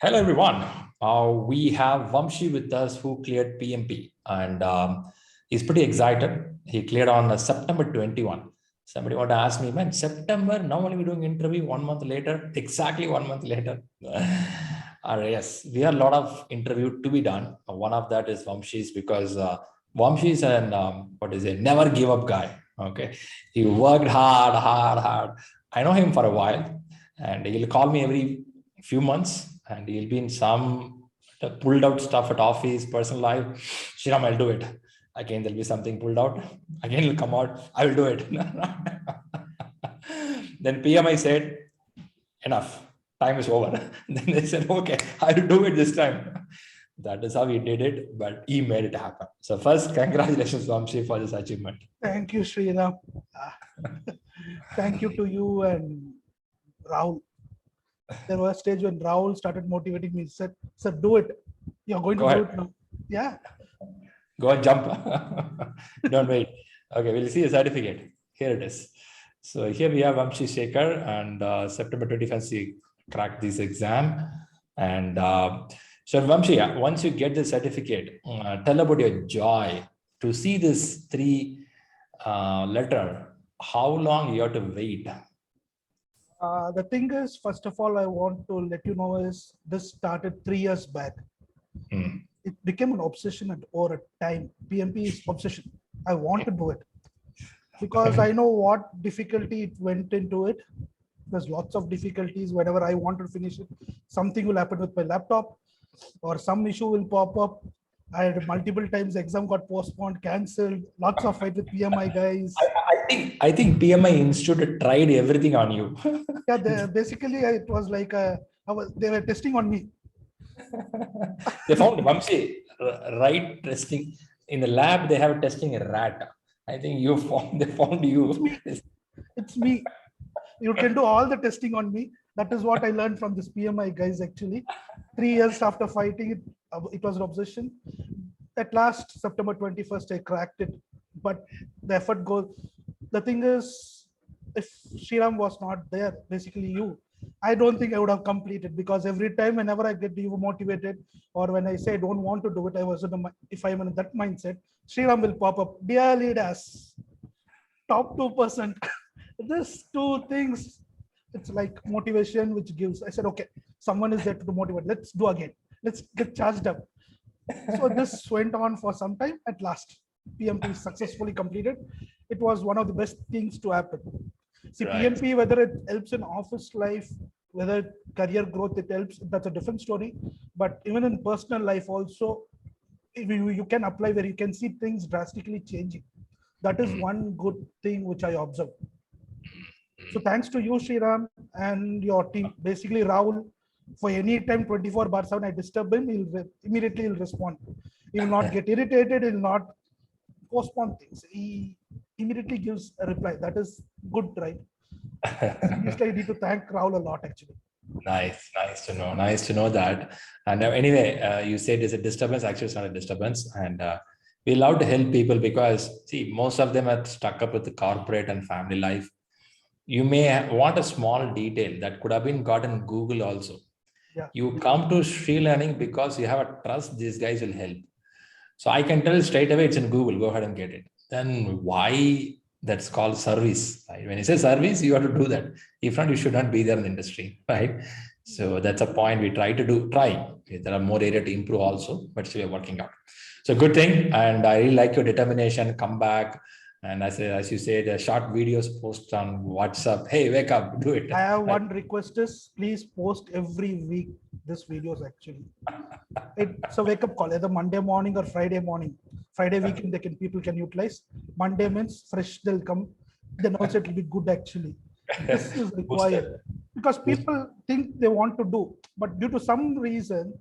Hello, everyone. We have Vamshi with us who cleared PMP and he's pretty excited. He cleared on September 21. Somebody want to ask me, man, September, now only we're doing interview 1 month later, exactly 1 month later. Yes, we have a lot of interview to be done. One of that is Vamshi's because Vamshi is an, never give up guy. Okay. He worked hard. I know him for a while and he'll call me every few months and he'll be in some pulled out stuff at office, personal life. Shriram, I'll do it. Again, there'll be something pulled out. Again, it'll come out. I will do it. Then PMI said, enough. Time is over. Then they said, okay, I'll do it this time. That is how he did it, but he made it happen. So first, congratulations, Vamshi, for this achievement. Thank you, Sriram. Thank you to you and Rahul. There was a stage when Rahul started motivating me. He said, "Sir, do it. You're going to do it now." Yeah. Go and jump. Don't wait. Okay, we'll see a certificate. Here it is. So here we have Vamshi Shekhar and September 21st, he cracked this exam. And so Vamshi, once you get the certificate, tell about your joy to see this three letter. How long you have to wait? The thing is, first of all, I want to let you know is this started 3 years back. It became an obsession over a time. PMP is obsession. I want to do it because I know what difficulty it went into it. There's lots of difficulties. Whenever I want to finish it, something will happen with my laptop or some issue will pop up. I had multiple times exam got postponed, cancelled, lots of fight with PMI guys. I think PMI Institute tried everything on you. Yeah, basically it was like they were testing on me. They found Vamshi right testing in the lab. They have testing a rat. I think they found you. It's me. You can do all the testing on me. That is what I learned from this PMI guys. Actually, 3 years after fighting it, it was an obsession. At last, September 21st, I cracked it. But the effort goes. The thing is, if Sriram was not there, basically you, I don't think I would have completed because every time, whenever I get demotivated or when I say I don't want to do it, if I'm in that mindset, Sriram will pop up. Dear leaders, top 2%. These two things, it's like motivation which gives. I said, okay, someone is there to motivate. Let's do again. Let's get charged up. So this went on for some time. At last, PMP successfully completed. It was one of the best things to happen. See, right. PMP, whether it helps in office life, whether career growth, it helps, that's a different story. But even in personal life also, you can apply where you can see things drastically changing. That is one good thing which I observed. So thanks to you, Sriram, and your team, basically Rahul, for any time 24/7, I disturb him, he'll immediately respond. He will not get irritated, he'll not postpone things. He immediately gives a reply. That is good, right? I need to thank Rahul a lot, actually. Nice to know that. And anyway, you said it's a disturbance. Actually, it's not a disturbance. And we love to help people because, see, most of them are stuck up with the corporate and family life. You may want a small detail that could have been got in Google also. Yeah. You come to Sri Learning because you have a trust, these guys will help. So I can tell straight away it's in Google, go ahead and get it. Then why that's called service, right? When you say service, you have to do that. If not, you should not be there in the industry, right? So that's a point we try to do, There are more area to improve also, but still we're working out. So good thing. And I really like your determination, come back. And as you said, short videos post on WhatsApp. Hey, wake up, do it. I have one request is please post every week this videos actually. It's a wake up call, either Monday morning or Friday morning. Friday weekend people can utilize. Monday means fresh they'll come. Then also it will be good actually. This is required because people think they want to do, but due to some reason,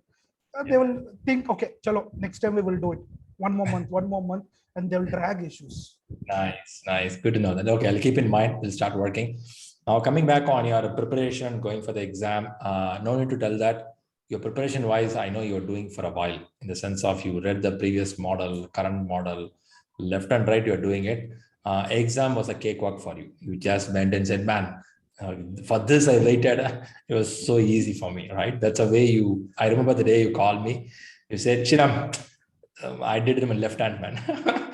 they will think, okay, chalo, next time we will do it. One more month, and they will drag issues. Nice. Good to know that. Okay, I'll keep in mind. We'll start working. Now, coming back on your preparation, going for the exam, no need to tell that. Your preparation wise, I know you're doing for a while in the sense of you read the previous model, current model, left and right, you're doing it. Exam was a cakewalk for you. You just went and said, man, For this, I waited. It was so easy for me, right? That's a way I remember the day you called me. You said, Shiram, I did it in my left hand, man.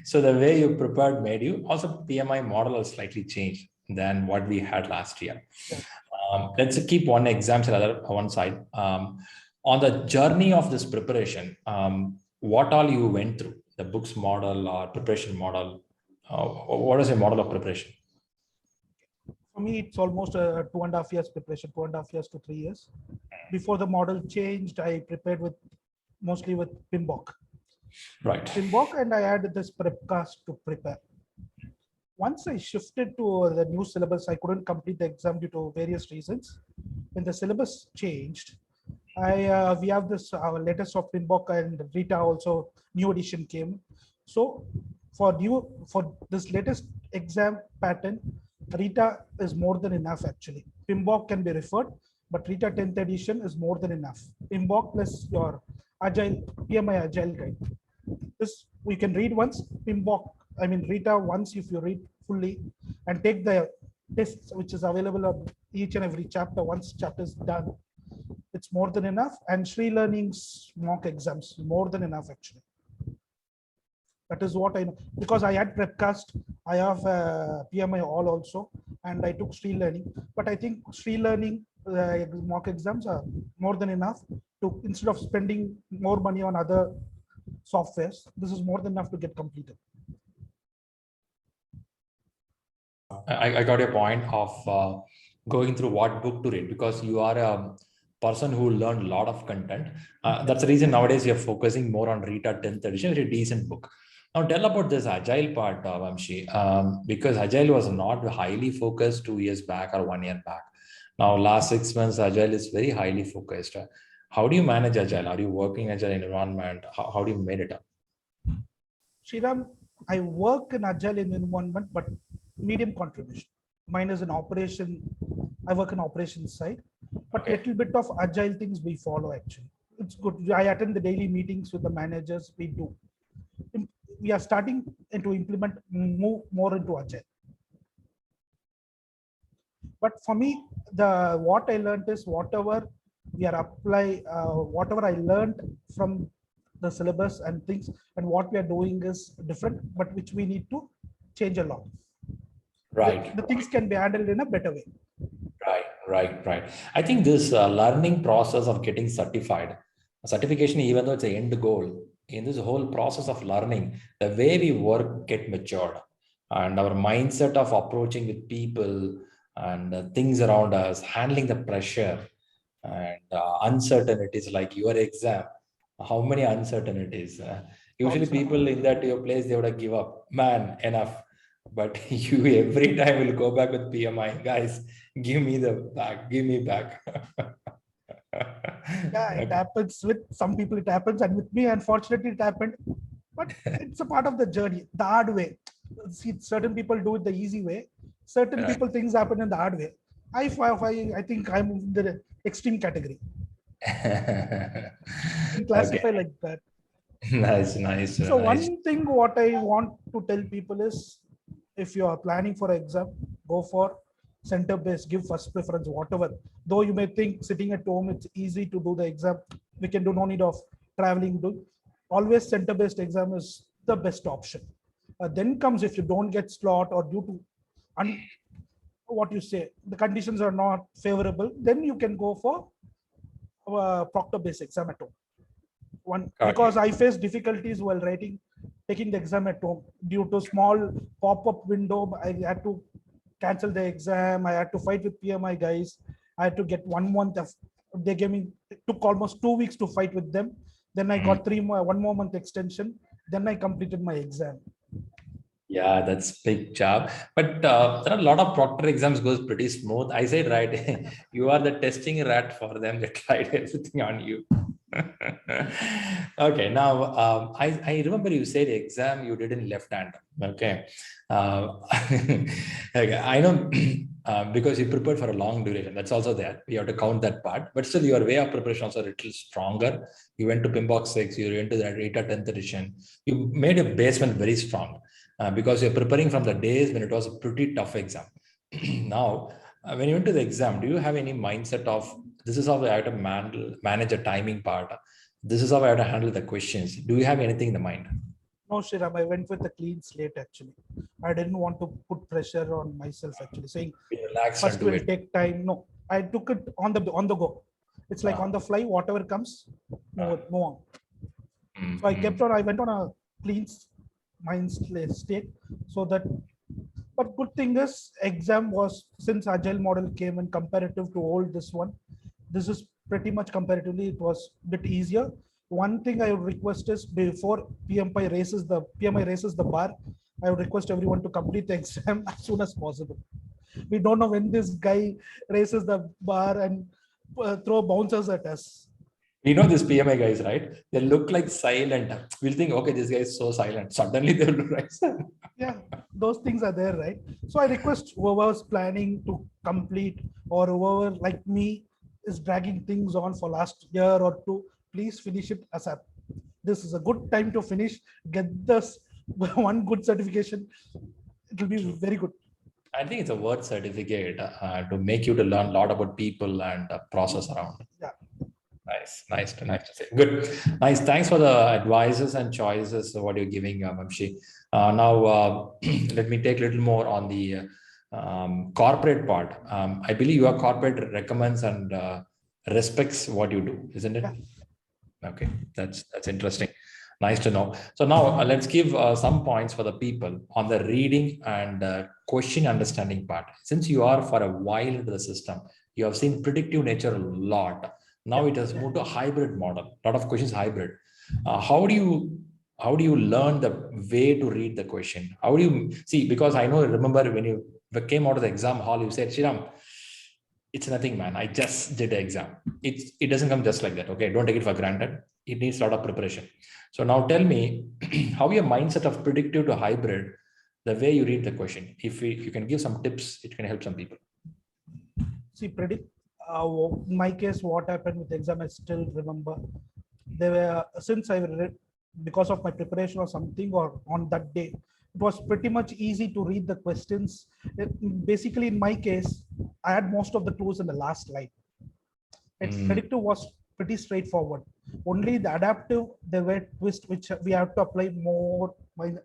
So the way you prepared made you. Also, PMI model has slightly changed than what we had last year. Yeah. Let's keep one example on one side. On the journey of this preparation, what all you went through, the books model or preparation model, what is your model of preparation? For me, it's almost a 2.5 years preparation, 2.5 years to 3 years. Before the model changed, I prepared mostly with PMBOK. Right. PMBOK, and I had this prepcast to prepare. Once I shifted to the new syllabus, I couldn't complete the exam due to various reasons. When the syllabus changed, we have this our latest of PMBOK and Rita also new edition came. So for this latest exam pattern, Rita is more than enough actually. PMBOK can be referred, but Rita 10th edition is more than enough. PMBOK plus your Agile PMI Agile guide. This we can read once. PMBOK, I mean Rita once if you read fully and take the tests which is available on each and every chapter. Once chapter is done, it's more than enough. And Sri Learning's mock exams more than enough actually. That is what I know, because I had Prepcast, I have PMI all also, and I took Sri Learning. But I think Sri Learning mock exams are more than enough to, instead of spending more money on other softwares, this is more than enough to get completed. I got your point of going through what book to read, because you are a person who learned a lot of content. That's the reason nowadays you're focusing more on Rita 10th edition, it's a decent book. Now tell about this Agile part, Vamshi, because Agile was not highly focused 2 years back or 1 year back. Now last 6 months, Agile is very highly focused. How do you manage Agile? Are you working Agile environment? How do you made it up? Sriram, I work in Agile environment, but medium contribution. Mine is an operation. I work in operations side, but little bit of Agile things we follow actually. It's good. I attend the daily meetings with the managers. We do. We are starting to implement, move more into Agile. But for me, what I learned is whatever we are whatever I learned from the syllabus and things, and what we are doing is different, but which we need to change a lot. Right. The things can be handled in a better way. Right. I think this learning process of getting certification, even though it's an end goal, in this whole process of learning, the way we work get matured, and our mindset of approaching with people and things around us, handling the pressure and uncertainties like your exam. How many uncertainties? Usually people in that your place, they would have give up. Man, enough. But you every time will go back with PMI. Guys, give me back. Yeah, it happens with some people, it happens. And with me, unfortunately, it happened. But it's a part of the journey, the hard way. See, certain people do it the easy way. Certain people, things happen in the hard way. I think I'm in the extreme category. Classify like that. Nice. So one thing what I want to tell people is, if you are planning for an exam, go for center-based, give first preference, whatever. Though you may think sitting at home, it's easy to do the exam. We can do no need of traveling. Always center-based exam is the best option. Then comes if you don't get slot or due to what you say, the conditions are not favorable, then you can go for proctor-based exam at home. Because I faced difficulties while taking the exam at home due to small pop-up window. I had to cancel the exam. I had to fight with PMI guys. I had to get 1 month of, they gave me, it took almost 2 weeks to fight with them. Then I got 1 more month extension. Then I completed my exam. Yeah, that's big job. But there are a lot of proctor exams goes pretty smooth. I said, right, you are the testing rat for them. They tried everything on you. Okay, now I remember you said exam you did in left hand. Okay, okay. I know because you prepared for a long duration. That's also there. You have to count that part. But still, your way of preparation also a little stronger. You went to PMBOK 6. You went to the Rita 10th edition. You made a basement very strong because you're preparing from the days when it was a pretty tough exam. Now, when you went to the exam, do you have any mindset of this is how I have to manage a timing part? This is how I have to handle the questions. Do you have anything in the mind? No, Shriram, I went with a clean slate actually. I didn't want to put pressure on myself actually, saying Be relaxed and first do will it. take time. No, I took it on the go. It's like on the fly, whatever comes, move on. So I kept on. I went on a clean mind state, so that. But good thing is, exam was since agile model came in comparative to all this one. This is pretty much comparatively it was a bit easier. One thing I would request is before PMI raises the bar, I would request everyone to complete the exam as soon as possible. We don't know when this guy raises the bar and throw bouncers at us. You know, this PMI guys, right? They look like silent. We'll think, okay, this guy is so silent. Suddenly they'll rise. Yeah, those things are there, right? So I request whoever's planning to complete or whoever like me is dragging things on for last year or two, please finish it ASAP. This is a good time to finish, get this one good certification. It will be very good. I think it's a word certificate to make you to learn a lot about people and process around. Yeah. Nice to say. Good. Nice. Thanks for the advices and choices of what you're giving, Vamshi. Now, let me take a little more on the corporate part. I believe your corporate recommends and respects what you do, isn't it? Yeah. Okay, that's interesting. Nice to know. So now let's give some points for the people on the reading and question understanding part. Since you are for a while into the system, you have seen predictive nature a lot. Now it has moved to a hybrid model. A lot of questions hybrid. How do you learn the way to read the question? How do you see? Because I know, remember when you came out of the exam hall, you said, Shriram, it's nothing, man. I just did the exam. It doesn't come just like that. Okay, don't take it for granted. It needs a lot of preparation. So now tell me how your mindset of predictive to hybrid, the way you read the question. If you can give some tips, it can help some people. See, predict. In my case, what happened with the exam, I still remember. They were since I read because of my preparation or something, or on that day, it was pretty much easy to read the questions. Basically, in my case, I had most of the clues in the last line. Predictive was pretty straightforward. Only the adaptive, there were twists which we have to apply more. We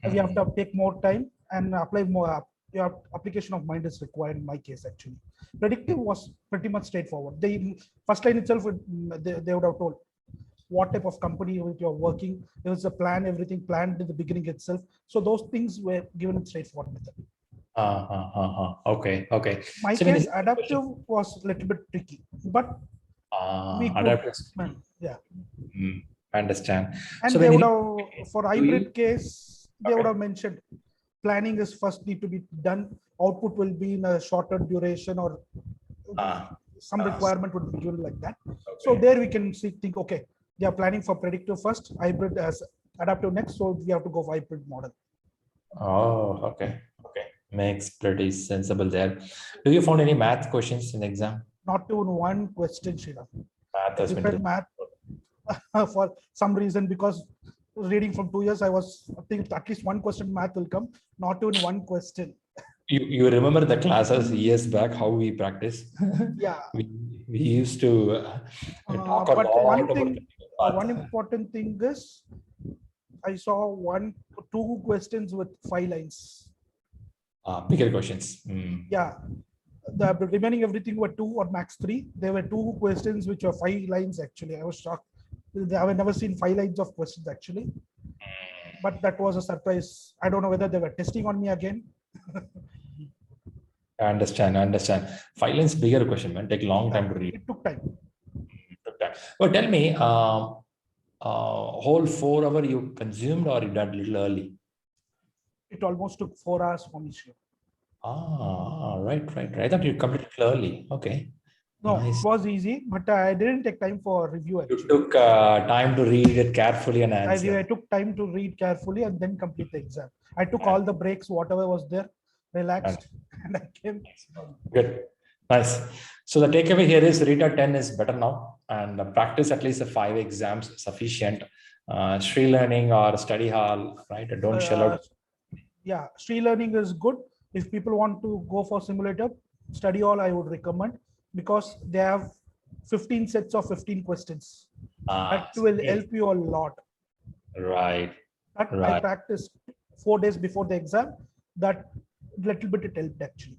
have to take more time and apply more. Your application of mind is required in my case actually. Predictive was pretty much straightforward. The first line itself, they would have told what type of company you're working. There was a plan, everything planned in the beginning itself. So those things were given in straightforward method. Okay. My so case, adaptive was a little bit tricky, but we could, yeah. I understand. And so they would have, for hybrid case, they would have mentioned planning is first need to be done. Output will be in a shorter duration or some requirement would be given like that. Okay. So there we can think, okay, they are planning for predictive first, hybrid as adaptive next. So we have to go for hybrid model. Oh, okay. Makes pretty sensible there. Do you found any math questions in the exam? Not even one question, Shriram. Math has been math for some reason, because reading from 2 years, I think at least one question math will come, not even one question. You remember the classes years back, how we practice? Yeah. we used to talk a lot about one important thing is I saw 2 questions with 5 lines. Bigger questions. Yeah. The remaining everything were 2 or max 3. There were 2 questions which were 5 lines actually. I was shocked. I have never seen 5 lines of questions actually. But that was a surprise. I don't know whether they were testing on me again. I understand. 5 lines bigger question, man. Take a long time to read. It took time. But tell me, whole 4 hours you consumed or you did a little early? It almost took 4 hours for me. Right. I thought you completed early. Okay. No, nice. It was easy, but I didn't take time for review. Actually. You took time to read it carefully and answer. I took time to read carefully and then complete the exam. I took all the breaks, whatever was there, relaxed, and I came. Good. Nice. So the takeaway here is RITA 10 is better now, and practice at least the 5 exams sufficient. Sri Learning or study hall, right? Don't shell out. Yeah, Sri Learning is good. If people want to go for simulator, study all I would recommend, because they have 15 sets of 15 questions. That will help you a lot. Right. That I Right. practiced 4 days before the exam. That little bit it helped actually.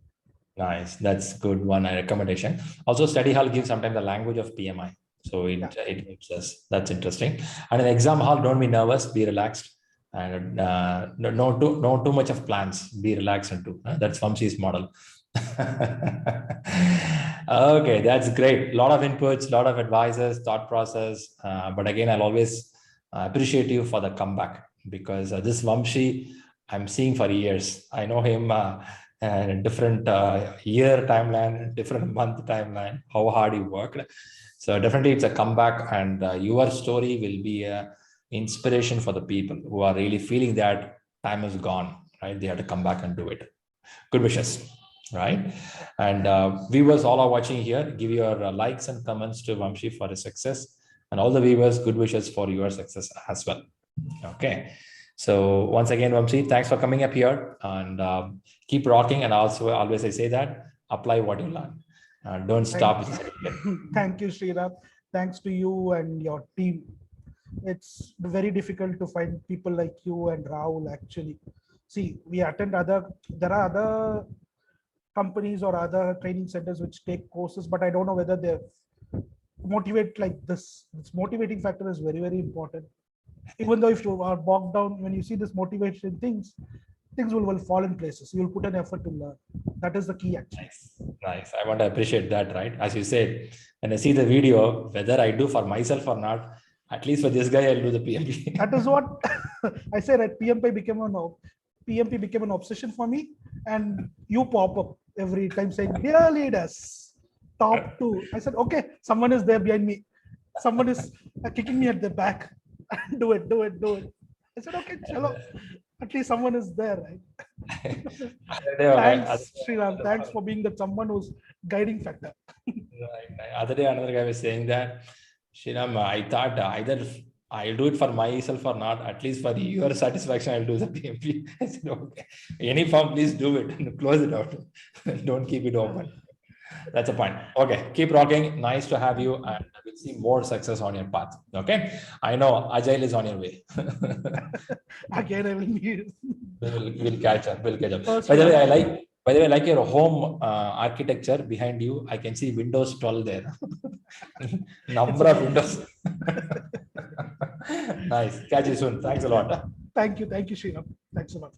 Nice. That's good one recommendation. Also, study hall gives sometimes the language of PMI. So it helps us. That's interesting. And in exam hall, don't be nervous, be relaxed. And no too much of plans. Be relaxed and do. That's Vamshi's model. Okay, that's great. A lot of inputs, a lot of advices, thought process. But again, I'll always appreciate you for the comeback, because this Vamshi I'm seeing for years. I know him different year timeline, different month timeline, how hard he worked. So definitely it's a comeback, and your story will be a inspiration for the people who are really feeling that time is gone, right? They have to come back and do it. Good wishes, right? And viewers all are watching here, give your likes and comments to Vamshi for his success, and all the viewers, good wishes for your success as well. Okay. So once again, Vamshi, thanks for coming up here, and keep rocking. And also, always I say that apply what you learn. Don't stop. Thank you, Sriram. Thanks to you and your team. It's very difficult to find people like you and Rahul actually. See, there are other companies or other training centers which take courses, but I don't know whether they motivate like this. This motivating factor is very, very important. Even though if you are bogged down, when you see this motivation things will fall in places. You'll put an effort to learn. That is the key actually. Nice. I want to appreciate that, right? As you said, when I see the video, whether I do for myself or not, at least for this guy, I'll do the PMP. That is what I said, right? PMP became an obsession for me, and you pop up every time saying, "Dear leaders, top 2." I said, okay, someone is there behind me. Someone is kicking me at the back. do it. I said, okay, chalo. At least someone is there, right? Thanks, Sriram. Thanks for being that someone who's guiding factor. Right. Other day, another guy was saying that, Sriram, I thought either I'll do it for myself or not, at least for your satisfaction, I'll do the PMP. I said, okay, any form, please do it and close it out. Don't keep it open. That's a point. Okay, keep rocking. Nice to have you, and we'll see more success on your path. Okay, I know Agile is on your way. Again, I will need. We'll catch up. We'll catch up. By the way, I like your home architecture behind you. I can see Windows 12 there. Number of windows. Nice. Catch you soon. Thanks a lot. Thank you, Sriram. Thanks a lot.